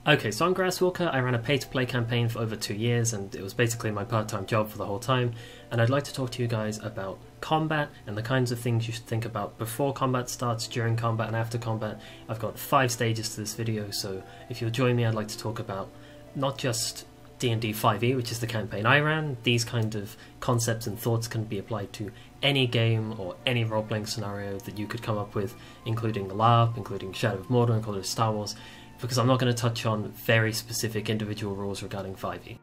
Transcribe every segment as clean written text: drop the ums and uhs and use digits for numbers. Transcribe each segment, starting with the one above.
Okay, so I'm Grasswalker. I ran a pay-to-play campaign for over 2 years, and it was basically my part-time job for the whole time. And I'd like to talk to you guys about combat and the kinds of things you should think about before combat starts, during combat, and after combat. I've got 5 stages to this video, so if you'll join me, I'd like to talk about not just D&D 5e, which is the campaign I ran. These kind of concepts and thoughts can be applied to any game or any role-playing scenario that you could come up with, including LARP, including Shadow of Mordor, including Star Wars, because I'm not going to touch on very specific individual rules regarding 5e.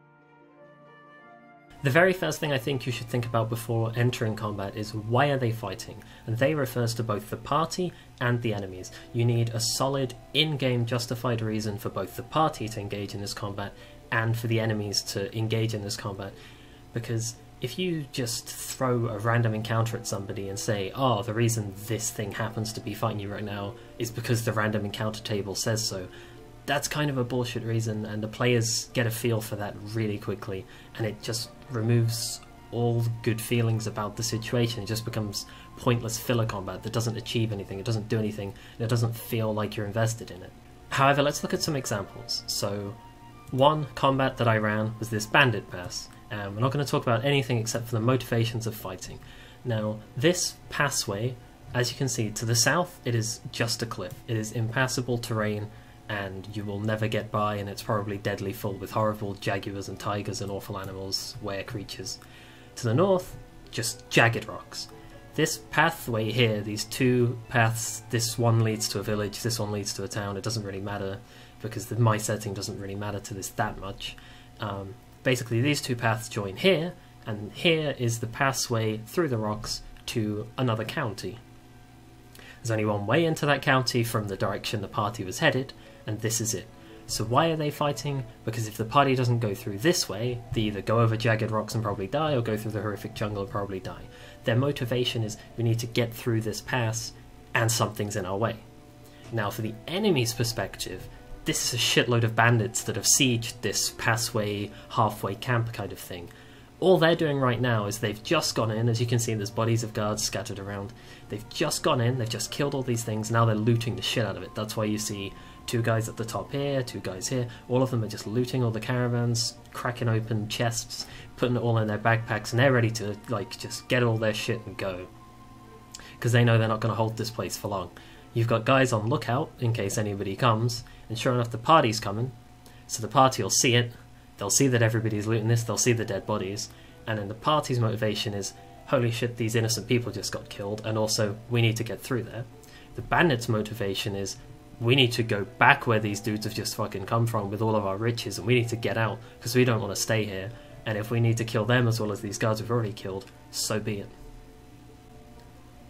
The very first thing I think you should think about before entering combat is why are they fighting, and they refers to both the party and the enemies. You need a solid in-game justified reason for both the party to engage in this combat and for the enemies to engage in this combat, because if you just throw a random encounter at somebody and say, oh, the reason this thing happens to be fighting you right now is because the random encounter table says so, that's kind of a bullshit reason, and the players get a feel for that really quickly, and it just removes all good feelings about the situation. It just becomes pointless filler combat that doesn't achieve anything, it doesn't do anything, and it doesn't feel like you're invested in it. However, let's look at some examples. So, one combat that I ran was this bandit pass. We're not going to talk about anything except for the motivations of fighting. Now, this passway, as you can see, to the south, it is just a cliff. It is impassable terrain, and you will never get by, and it's probably deadly full with horrible jaguars and tigers and awful animals, were creatures. To the north, just jagged rocks. This pathway here, these two paths, this one leads to a village, this one leads to a town, it doesn't really matter, because my setting doesn't really matter to this that much. Basically, these two paths join here, and here is the pathway through the rocks to another county. There's only one way into that county from the direction the party was headed, and this is it. So why are they fighting? Because if the party doesn't go through this way, they either go over jagged rocks and probably die, or go through the horrific jungle and probably die. Their motivation is, we need to get through this pass, and something's in our way. Now, for the enemy's perspective, this is a shitload of bandits that have sieged this passway, halfway camp kind of thing. All they're doing right now is they've just gone in, as you can see there's bodies of guards scattered around. They've just gone in, they've just killed all these things, now they're looting the shit out of it. That's why you see 2 guys at the top here, 2 guys here, all of them are just looting all the caravans, cracking open chests, putting it all in their backpacks, and they're ready to just get all their shit and go. Because they know they're not going to hold this place for long. You've got guys on lookout in case anybody comes, and sure enough the party's coming, so the party will see it, they'll see that everybody's looting this, they'll see the dead bodies, and then the party's motivation is, holy shit, these innocent people just got killed, and also, we need to get through there. The bandits' motivation is, we need to go back where these dudes have just fucking come from with all of our riches, and we need to get out, because we don't want to stay here, and if we need to kill them as well as these guards we've already killed, so be it.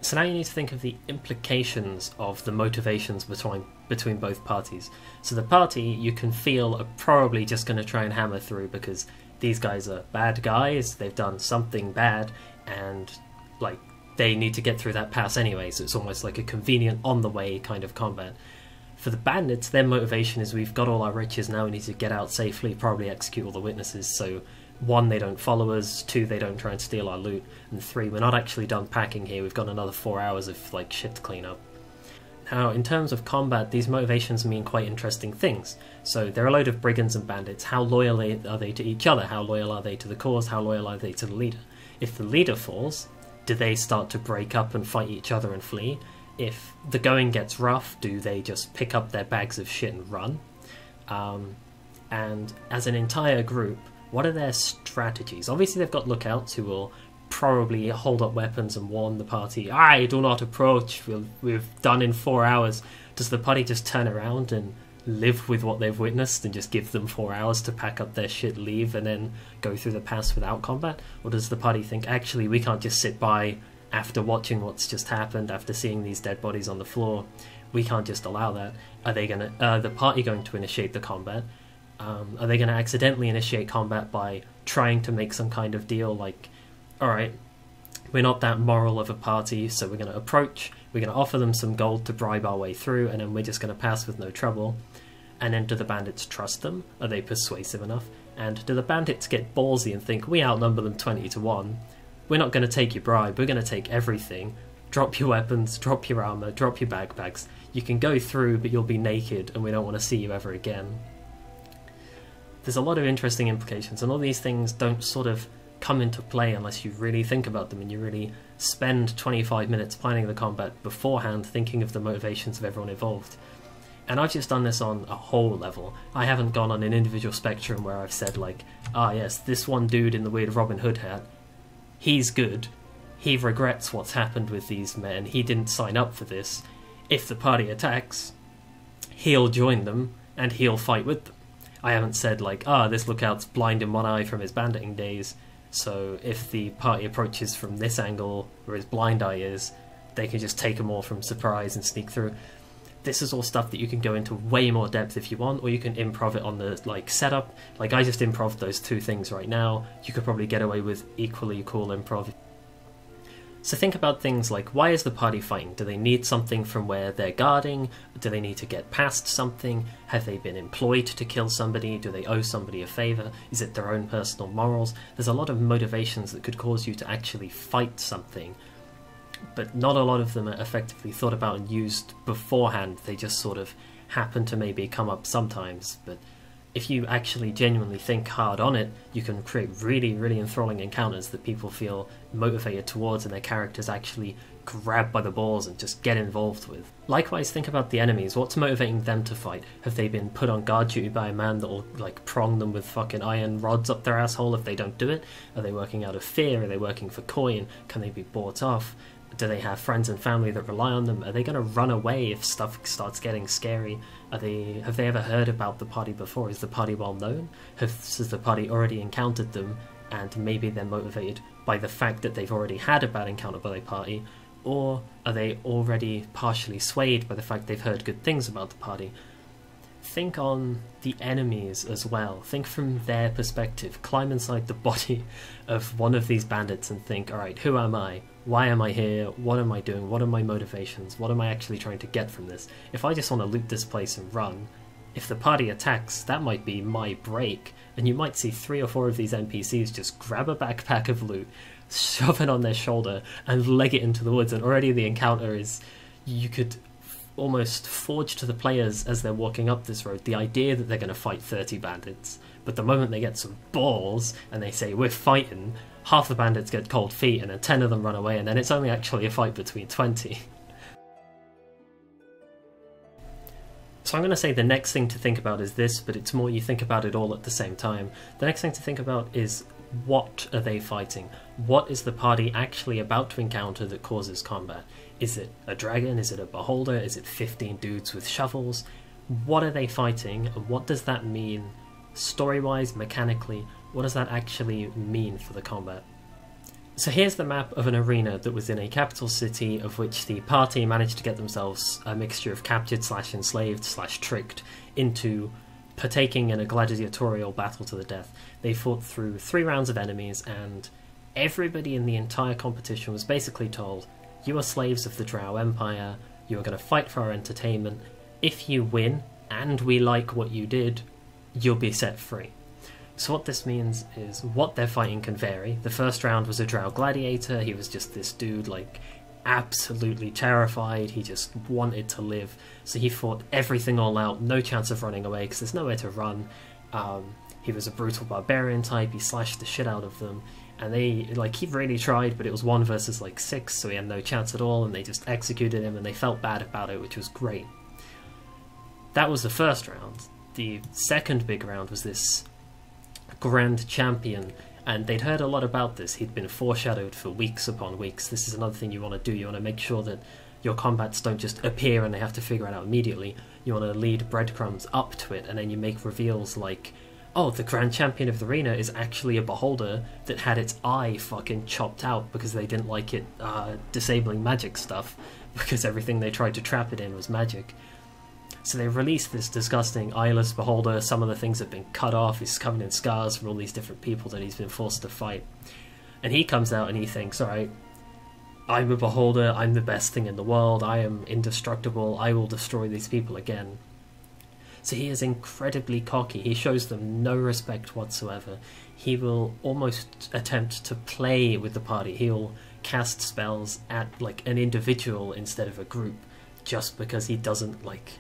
So now you need to think of the implications of the motivations between both parties. So the party, you can feel, are probably just going to try and hammer through because these guys are bad guys, they've done something bad, and they need to get through that pass anyway, so it's almost like a convenient on-the-way kind of combat. For the bandits, their motivation is, we've got all our riches, now we need to get out safely, probably execute all the witnesses, so 1, they don't follow us, 2, they don't try and steal our loot, and 3, we're not actually done packing here, we've got another 4 hours of shit to clean up. Now, in terms of combat, these motivations mean quite interesting things. So, there are a load of brigands and bandits. How loyal are they to each other? How loyal are they to the cause? How loyal are they to the leader? If the leader falls, do they start to break up and fight each other and flee? If the going gets rough, do they just pick up their bags of shit and run? And as an entire group, what are their strategies? Obviously they've got lookouts who will probably hold up weapons and warn the party, "Aye, do not approach, we've done in 4 hours." Does the party just turn around and live with what they've witnessed and just give them 4 hours to pack up their shit, leave, and then go through the pass without combat? Or does the party think, actually, we can't just sit by after watching what's just happened, after seeing these dead bodies on the floor? We can't just allow that. Are the party going to initiate the combat? Are they going to accidentally initiate combat by trying to make some kind of deal like, alright, we're not that moral of a party, so we're going to approach, we're going to offer them some gold to bribe our way through, and then we're just going to pass with no trouble. And then do the bandits trust them? Are they persuasive enough? And do the bandits get ballsy and think, we outnumber them 20 to 1, we're not going to take your bribe, we're going to take everything, drop your weapons, drop your armour, drop your backpacks, you can go through but you'll be naked and we don't want to see you ever again. there's a lot of interesting implications, and all these things don't sort of come into play unless you really think about them and you really spend 25 minutes planning the combat beforehand, thinking of the motivations of everyone involved. And I've just done this on a whole level. I haven't gone on an individual spectrum where I've said like, ah yes, this one dude in the weird Robin Hood hat, he's good, he regrets what's happened with these men, he didn't sign up for this. If the party attacks, he'll join them and he'll fight with them. I haven't said like, ah, this lookout's blind in one eye from his banditting days, so if the party approaches from this angle where his blind eye is, they can just take them all from surprise and sneak through. This is all stuff that you can go into way more depth if you want, or you can improv it on the like setup. Like I just improv those two things right now. You could probably get away with equally cool improv. So think about things like, why is the party fighting? Do they need something from where they're guarding? Do they need to get past something? Have they been employed to kill somebody? Do they owe somebody a favour? Is it their own personal morals? There's a lot of motivations that could cause you to actually fight something, but not a lot of them are effectively thought about and used beforehand. They just sort of happen to maybe come up sometimes, but if you actually genuinely think hard on it, you can create really, really enthralling encounters that people feel motivated towards and their characters actually grab by the balls and just get involved with. Likewise, think about the enemies. What's motivating them to fight? Have they been put on guard duty by a man that will like prong them with fucking iron rods up their asshole if they don't do it? Are they working out of fear? Are they working for coin? Can they be bought off? Do they have friends and family that rely on them? Are they going to run away if stuff starts getting scary? Have they ever heard about the party before? Is the party well known? Has the party already encountered them, and maybe they're motivated by the fact that they've already had a bad encounter by the party? Or are they already partially swayed by the fact they've heard good things about the party? Think on the enemies as well. Think from their perspective. Climb inside the body of one of these bandits and think, alright, who am I? Why am I here? What am I doing? What are my motivations? What am I actually trying to get from this? If I just want to loot this place and run, if the party attacks, that might be my break, and you might see 3 or 4 of these NPCs just grab a backpack of loot, shove it on their shoulder, and leg it into the woods, and already the encounter is... you could almost forge to the players as they're walking up this road the idea that they're going to fight 30 bandits, but the moment they get some balls and they say we're fighting, half the bandits get cold feet and then 10 of them run away, and then it's only actually a fight between 20. So I'm going to say the next thing to think about is this, but it's more you think about it all at the same time. The next thing to think about is, what are they fighting? What is the party actually about to encounter that causes combat? Is it a dragon? Is it a beholder? Is it 15 dudes with shovels? What are they fighting, and what does that mean story-wise, mechanically? What does that actually mean for the combat? So here's the map of an arena that was in a capital city, of which the party managed to get themselves a mixture of captured / enslaved / tricked into partaking in a gladiatorial battle to the death. They fought through 3 rounds of enemies, and everybody in the entire competition was basically told, you are slaves of the Drow Empire, you are going to fight for our entertainment. If you win, and we like what you did, you'll be set free. So what this means is what they're fighting can vary. The first round was a Drow gladiator. He was just this dude, like, absolutely terrified. He just wanted to live. So he fought everything all out, no chance of running away because there's nowhere to run. He was a brutal barbarian type. He slashed the shit out of them. And they, like, he really tried, but it was 1 versus, like, 6, so he had no chance at all, and they just executed him, and they felt bad about it, which was great. That was the first round. The second big round was this Grand Champion, and they'd heard a lot about this. He'd been foreshadowed for weeks upon weeks. This is another thing you want to do. You want to make sure that your combats don't just appear and they have to figure it out immediately. You want to lead breadcrumbs up to it, and then you make reveals like, oh, the Grand Champion of the arena is actually a beholder that had its eye fucking chopped out because they didn't like it disabling magic stuff, because everything they tried to trap it in was magic. So they released this disgusting eyeless beholder. Some of the things have been cut off. He's covered in scars from all these different people that he's been forced to fight. And he comes out and he thinks, alright, I'm a beholder, I'm the best thing in the world, I am indestructible, I will destroy these people again. So he is incredibly cocky. He shows them no respect whatsoever. He will almost attempt to play with the party. He'll cast spells at like an individual instead of a group, just because he doesn't like...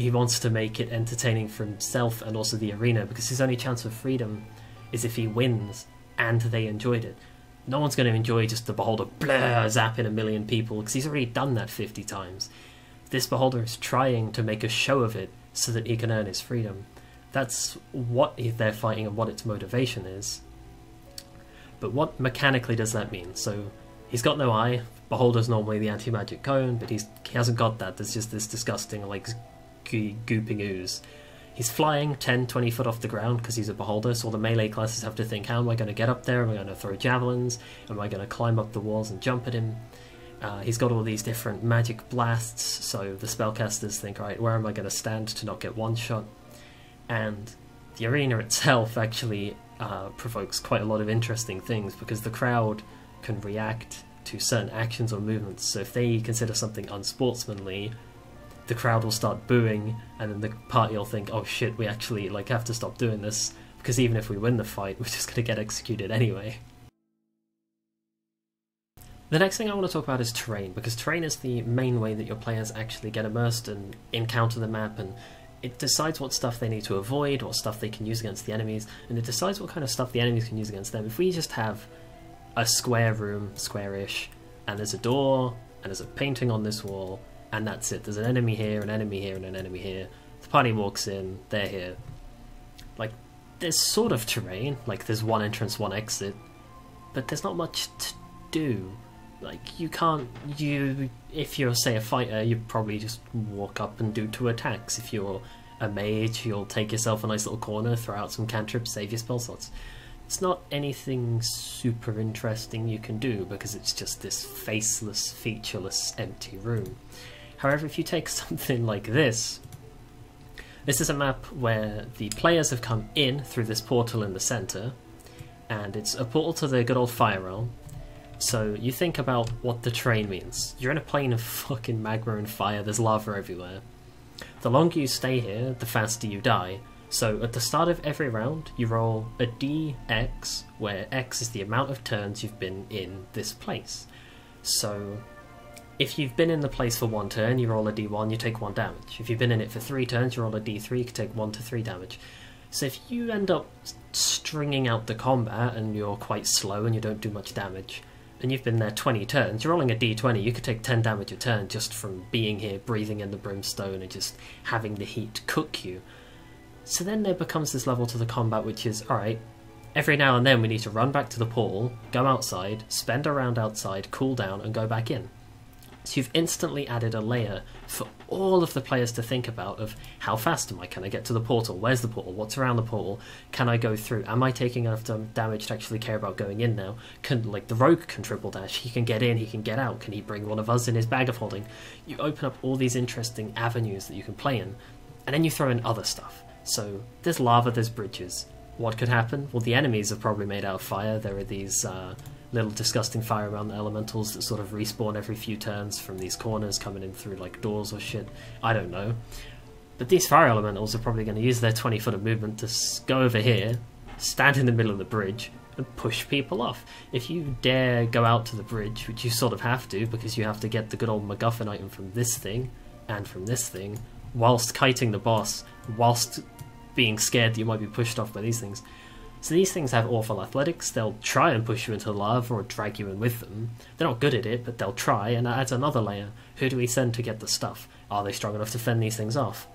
he wants to make it entertaining for himself and also the arena, because his only chance of freedom is if he wins and they enjoyed it. No one's going to enjoy just the Beholder zapping a million people, because he's already done that 50 times. This Beholder is trying to make a show of it so that he can earn his freedom. That's what they're fighting and what its motivation is. But what mechanically does that mean? So he's got no eye. Beholder's normally the anti-magic cone, but he hasn't got that. There's just this disgusting, like, gooping ooze. He's flying 10, 20 foot off the ground because he's a Beholder, so all the melee classes have to think, how am I going to get up there? Am I going to throw javelins? Am I going to climb up the walls and jump at him? He's got all these different magic blasts, so the spellcasters think, right, where am I going to stand to not get one shot? And the arena itself actually provokes quite a lot of interesting things, because the crowd can react to certain actions or movements. So if they consider something unsportsmanly, the crowd will start booing, and then the party will think, oh shit, we actually have to stop doing this, because even if we win the fight, we're just going to get executed anyway. The next thing I want to talk about is terrain, because terrain is the main way that your players actually get immersed and encounter the map, and it decides what stuff they need to avoid, what stuff they can use against the enemies, and it decides what kind of stuff the enemies can use against them. If we just have a square room, square-ish, and there's a door, and there's a painting on this wall, and that's it. There's an enemy here, an enemy here, and an enemy here. The party walks in, they're here. There's sort of terrain, there's one entrance, one exit, but there's not much to do. If you're, say, a fighter, you probably just walk up and do 2 attacks. If you're a mage, you'll take yourself a nice little corner, throw out some cantrips, save your spell slots. It's not anything super interesting you can do, because it's just this faceless, featureless, empty room. However, if you take something like this is a map where the players have come in through this portal in the centre, and it's a portal to the good old fire realm. So you think about what the terrain means. You're in a plane of fucking magma and fire, there's lava everywhere. The longer you stay here, the faster you die. So at the start of every round, you roll a dx, where x is the amount of turns you've been in this place. So if you've been in the place for 1 turn, you roll a d1, you take 1 damage. If you've been in it for 3 turns, you roll a d3, you can take 1 to 3 damage. So if you end up stringing out the combat and you're quite slow and you don't do much damage, and you've been there 20 turns, you're rolling a d20, you could take 10 damage a turn just from being here, breathing in the brimstone, and just having the heat cook you. So then there becomes this level to the combat which is, alright, every now and then we need to run back to the portal, go outside, spend a round outside, cool down, and go back in. So you've instantly added a layer for all of the players to think about of, how fast am I? Can I get to the portal? Where's the portal? What's around the portal? Can I go through? Am I taking enough damage to actually care about going in now? The rogue can triple dash, he can get in, he can get out, can he bring one of us in his bag of holding? You open up all these interesting avenues that you can play in, and then you throw in other stuff. So there's lava, there's bridges. What could happen? Well, the enemies are probably made out of fire. There are these little disgusting fire around elementals that sort of respawn every few turns from these corners coming in through doors or shit. I don't know. But these fire elementals are probably going to use their 20 foot of movement to go over here, stand in the middle of the bridge, and push people off. If you dare go out to the bridge, which you sort of have to, because you have to get the good old MacGuffin item from this thing, and from this thing, whilst kiting the boss, whilst being scared that you might be pushed off by these things. So these things have awful athletics. They'll try and push you into the lava or drag you in with them. They're not good at it, but they'll try, and that adds another layer. Who do we send to get the stuff? Are they strong enough to fend these things off?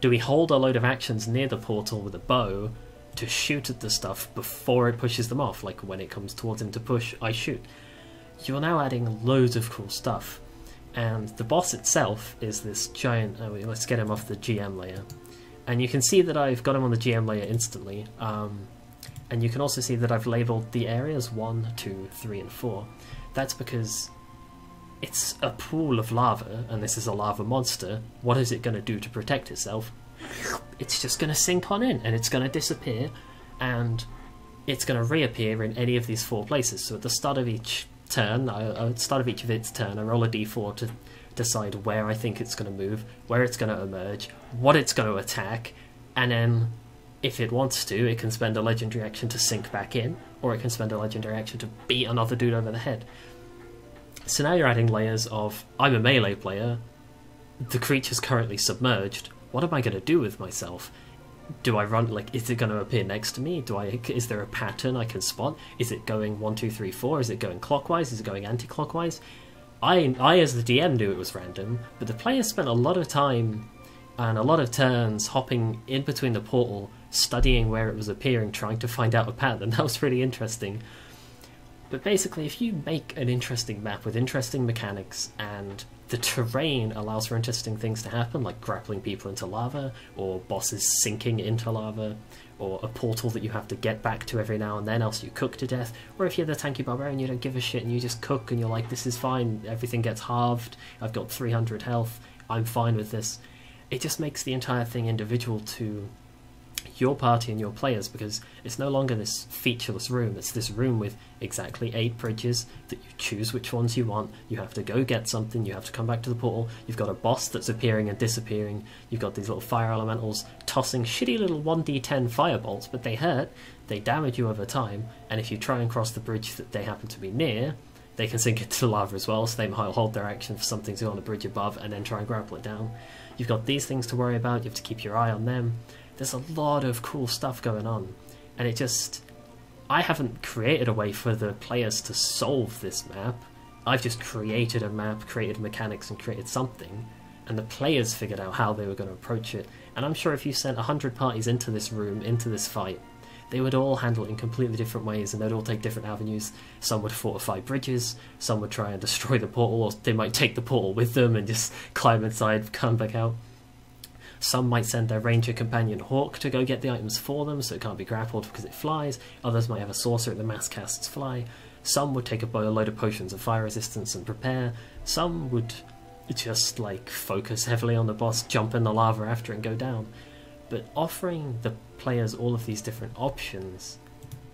Do we hold a load of actions near the portal with a bow to shoot at the stuff before it pushes them off? When it comes towards him to push, I shoot. You're now adding loads of cool stuff. And the boss itself is this giant... let's get him off the GM layer. And you can see that I've got him on the GM layer instantly. And you can also see that I've labelled the areas 1, 2, 3, and 4. That's because it's a pool of lava, and this is a lava monster. What is it going to do to protect itself? It's just going to sink on in, and it's going to disappear, and it's going to reappear in any of these 4 places. So at the start of each turn, at the start of each of its turn, I roll a d4 to decide where I think it's going to move, where it's going to emerge, what it's going to attack, and then if it wants to, it can spend a legendary action to sink back in, or it can spend a legendary action to beat another dude over the head. So now you're adding layers of, I'm a melee player, the creature's currently submerged, what am I going to do with myself? Do I run, like, is it going to appear next to me? Is there a pattern I can spot? Is it going 1, 2, 3, 4? Is it going clockwise? Is it going anti-clockwise? I as the DM knew it was random, but the players spent a lot of time and a lot of turns hopping in between the portal, studying where it was appearing, trying to find out a pattern. That was really interesting. But basically, if you make an interesting map with interesting mechanics and the terrain allows for interesting things to happen, like grappling people into lava, or bosses sinking into lava, or a portal that you have to get back to every now and then, else you cook to death, or if you're the tanky barbarian, you don't give a shit and you just cook and you're like, this is fine, everything gets halved, I've got 300 health, I'm fine with this. It just makes the entire thing individual to your party and your players, because it's no longer this featureless room. It's this room with exactly 8 bridges that you choose which ones you want. You have to go get something, you have to come back to the portal, you've got a boss that's appearing and disappearing, you've got these little fire elementals tossing shitty little 1d10 firebolts, but they hurt, they damage you over time, and if you try and cross the bridge that they happen to be near, they can sink into the lava as well, so they might hold their action for something to go on the bridge above and then try and grapple it down. You've got these things to worry about, you have to keep your eye on them. There's a lot of cool stuff going on, and it just... I haven't created a way for the players to solve this map. I've just created a map, created mechanics, and created something, and the players figured out how they were going to approach it. And I'm sure if you sent 100 parties into this room, into this fight, they would all handle it in completely different ways, and they'd all take different avenues. Some would fortify bridges, some would try and destroy the portal, or they might take the portal with them and just climb inside, come back out. Some might send their ranger companion Hawk to go get the items for them, so it can't be grappled because it flies. Others might have a sorcerer that mass casts fly. Some would take a load of potions of fire resistance and prepare. Some would just like focus heavily on the boss, jump in the lava after and go down. But offering the players all of these different options,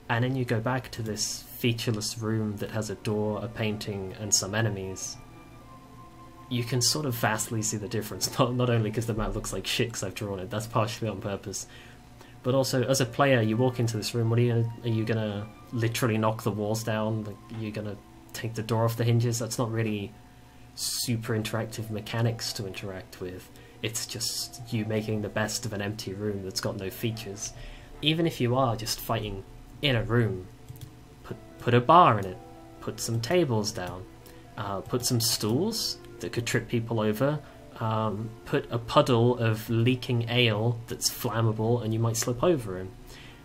and then you go back to this featureless room that has a door, a painting, and some enemies, you can sort of vastly see the difference, not only because the map looks like shit because I've drawn it, that's partially on purpose, but also as a player, you walk into this room, are you gonna literally knock the walls down? Like, you're gonna take the door off the hinges? That's not really super interactive mechanics to interact with. It's just you making the best of an empty room that's got no features. Even if you are just fighting in a room, put a bar in it, put some tables down, put some stools that could trip people over, put a puddle of leaking ale that's flammable and you might slip over him.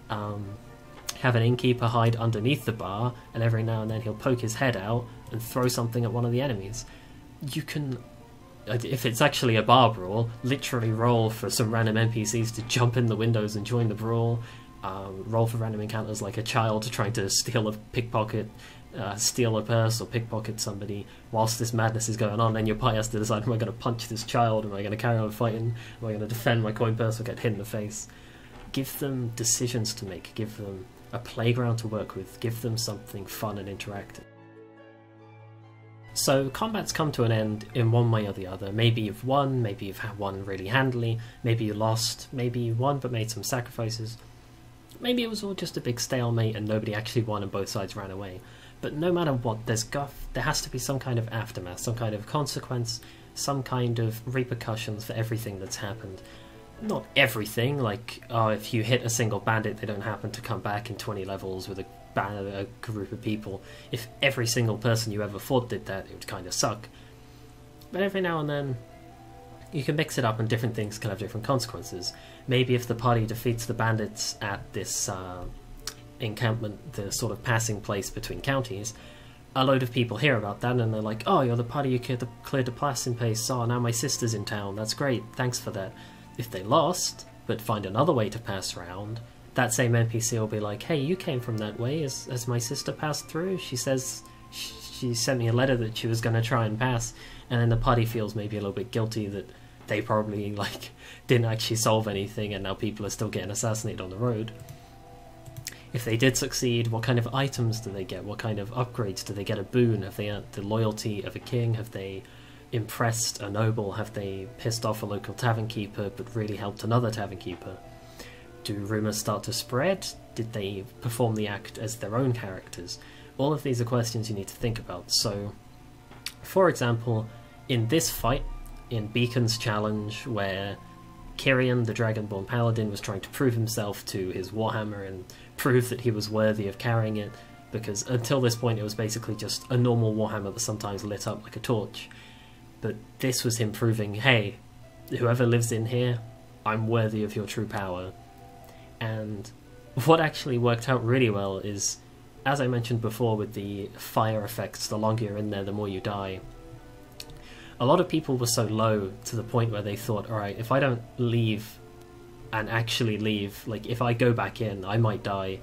Have an innkeeper hide underneath the bar, and every now and then he'll poke his head out and throw something at one of the enemies. You can, if it's actually a bar brawl, literally roll for some random NPCs to jump in the windows and join the brawl. Roll for random encounters like a child trying to steal a pickpocket, steal a purse or pickpocket somebody whilst this madness is going on. Then your party has to decide, am I going to punch this child? Am I going to carry on fighting? Am I going to defend my coin purse or get hit in the face? Give them decisions to make, give them a playground to work with, give them something fun and interactive. So combat's come to an end in one way or the other. Maybe you've won, maybe you've won really handily, maybe you lost, maybe you won but made some sacrifices. Maybe it was all just a big stalemate and nobody actually won and both sides ran away. But no matter what, there has to be some kind of aftermath, some kind of consequence, some kind of repercussions for everything that's happened. Not everything, like, oh, if you hit a single bandit, they don't happen to come back in 20 levels with a group of people. If every single person you ever fought did that, it would kind of suck. But every now and then, you can mix it up and different things can have different consequences. Maybe if the party defeats the bandits at this encampment, the sort of passing place between counties, a load of people hear about that and they're like, oh, you're the party who cleared the passing place, oh, now my sister's in town, that's great, thanks for that. If they lost, but find another way to pass around, that same NPC will be like, hey, you came from that way, as my sister passed through? She says she sent me a letter that she was going to try and pass, and then the party feels maybe a little bit guilty that they probably like didn't actually solve anything and now people are still getting assassinated on the road. If they did succeed, what kind of items do they get? What kind of upgrades? Do they get a boon? Have they earned the loyalty of a king? Have they impressed a noble? Have they pissed off a local tavern keeper but really helped another tavern keeper? Do rumours start to spread? Did they perform the act as their own characters? All of these are questions you need to think about. So, for example, in this fight, in Beacon's challenge, where Kyrian, the Dragonborn Paladin, was trying to prove himself to his Warhammer and prove that he was worthy of carrying it, because until this point it was basically just a normal Warhammer that sometimes lit up like a torch. But this was him proving, hey, whoever lives in here, I'm worthy of your true power. And what actually worked out really well is, as I mentioned before with the fire effects, the longer you're in there, the more you die. A lot of people were so low to the point where they thought, alright, if I don't leave and actually leave, like if I go back in, I might die.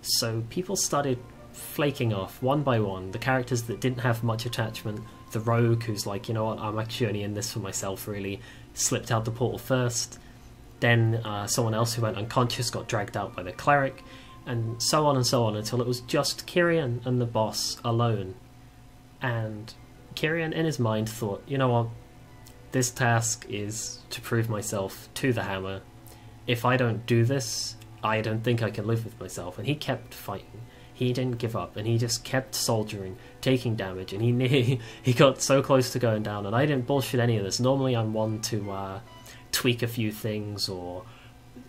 So people started flaking off one by one. The characters that didn't have much attachment, the rogue who's like, you know what, I'm actually only in this for myself really, slipped out the portal first. Then someone else who went unconscious got dragged out by the cleric, and so on until it was just Kyrian and the boss alone. And Kyrian in his mind thought, you know what, this task is to prove myself to the hammer. If I don't do this, I don't think I can live with myself. And he kept fighting. He didn't give up, and he just kept soldiering, taking damage, and he got so close to going down. And I didn't bullshit any of this. Normally I'm one to tweak a few things or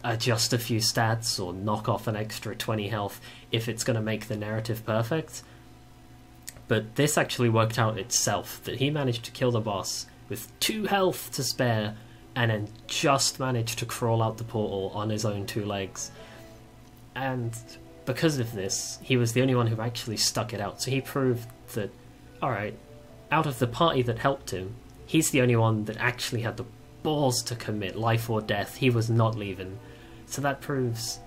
adjust a few stats or knock off an extra 20 health if it's going to make the narrative perfect. But this actually worked out itself, that he managed to kill the boss with 2 health to spare and then just managed to crawl out the portal on his own 2 legs. And because of this, he was the only one who actually stuck it out. So he proved that, alright, out of the party that helped him, he's the only one that actually had the balls to commit life or death. He was not leaving. So that proves,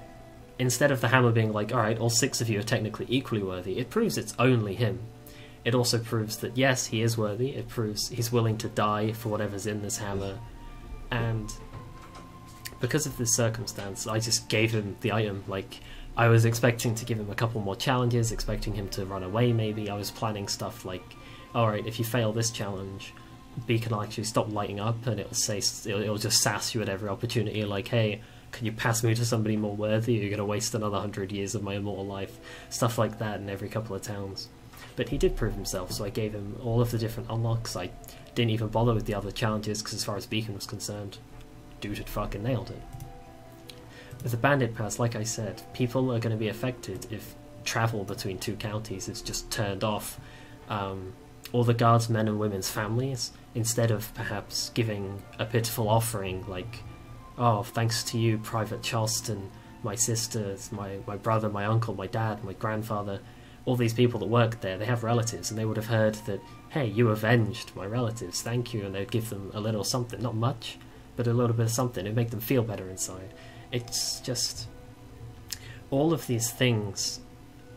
instead of the hammer being like, alright, all 6 of you are technically equally worthy, it proves it's only him. It also proves that yes, he is worthy. It proves he's willing to die for whatever's in this hammer. And because of this circumstance, I just gave him the item. Like, I was expecting to give him a couple more challenges, expecting him to run away maybe. I was planning stuff like, alright, if you fail this challenge, Beacon will actually stop lighting up, and it'll just sass you at every opportunity, like, hey, can you pass me to somebody more worthy? You're going to waste another 100 years of my immortal life. Stuff like that in every couple of towns. But he did prove himself, so I gave him all of the different unlocks. I didn't even bother with the other challenges, because as far as Beacon was concerned, dude had fucking nailed it. With the Bandit Pass, like I said, people are going to be affected if travel between 2 counties is just turned off. All the guards' men and women's families, instead of perhaps giving a pitiful offering like, oh, thanks to you, Private Charleston, my sisters, my brother, my uncle, my dad, my grandfather, all these people that work there, they have relatives, and they would have heard that, hey, you avenged my relatives, thank you, and they'd give them a little something, not much, but a little bit of something. It'd make them feel better inside. It's just, all of these things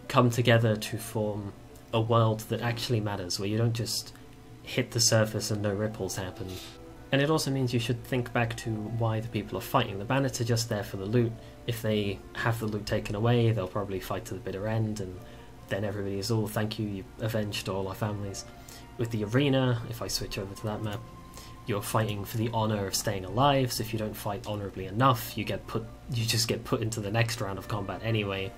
come together to form a world that actually matters, where you don't just hit the surface and no ripples happen. And it also means you should think back to why the people are fighting. The bandits are just there for the loot. If they have the loot taken away, they'll probably fight to the bitter end, and then everybody is, oh, thank you, you avenged all our families. With the arena, if I switch over to that map, you're fighting for the honour of staying alive, so if you don't fight honourably enough, you just get put into the next round of combat anyway.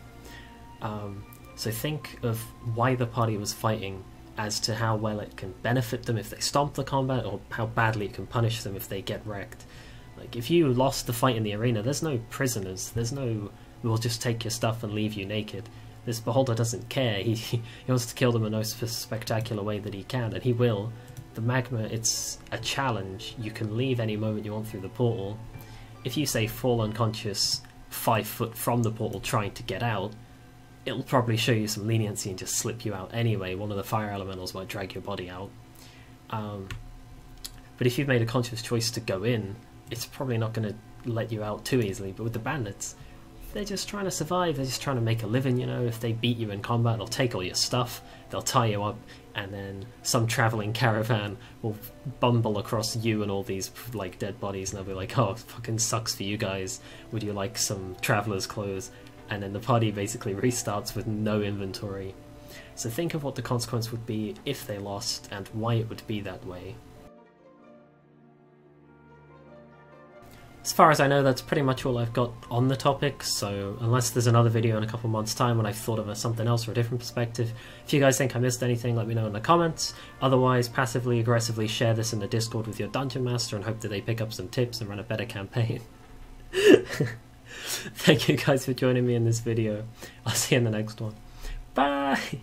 So think of why the party was fighting as to how well it can benefit them if they stomp the combat, or how badly it can punish them if they get wrecked. Like, if you lost the fight in the arena, there's no prisoners, there's no, we'll just take your stuff and leave you naked. This Beholder doesn't care, he wants to kill them in the most spectacular way that he can, and he will. The Magma, it's a challenge. You can leave any moment you want through the portal. If you, say, fall unconscious 5 foot from the portal trying to get out, it'll probably show you some leniency and just slip you out anyway. One of the fire elementals might drag your body out. But if you've made a conscious choice to go in, it's probably not going to let you out too easily. But with the bandits, they're just trying to survive, they're just trying to make a living, you know. If they beat you in combat, they'll take all your stuff, they'll tie you up, and then some travelling caravan will bumble across you and all these, like, dead bodies, and they'll be like, oh, it fucking sucks for you guys, would you like some traveller's clothes? And then the party basically restarts with no inventory. So think of what the consequence would be if they lost, and why it would be that way. As far as I know, that's pretty much all I've got on the topic, so unless there's another video in a couple months' time when I've thought of something else or a different perspective, if you guys think I missed anything, let me know in the comments. Otherwise, passively aggressively share this in the Discord with your Dungeon Master and hope that they pick up some tips and run a better campaign. Thank you guys for joining me in this video. I'll see you in the next one. Bye!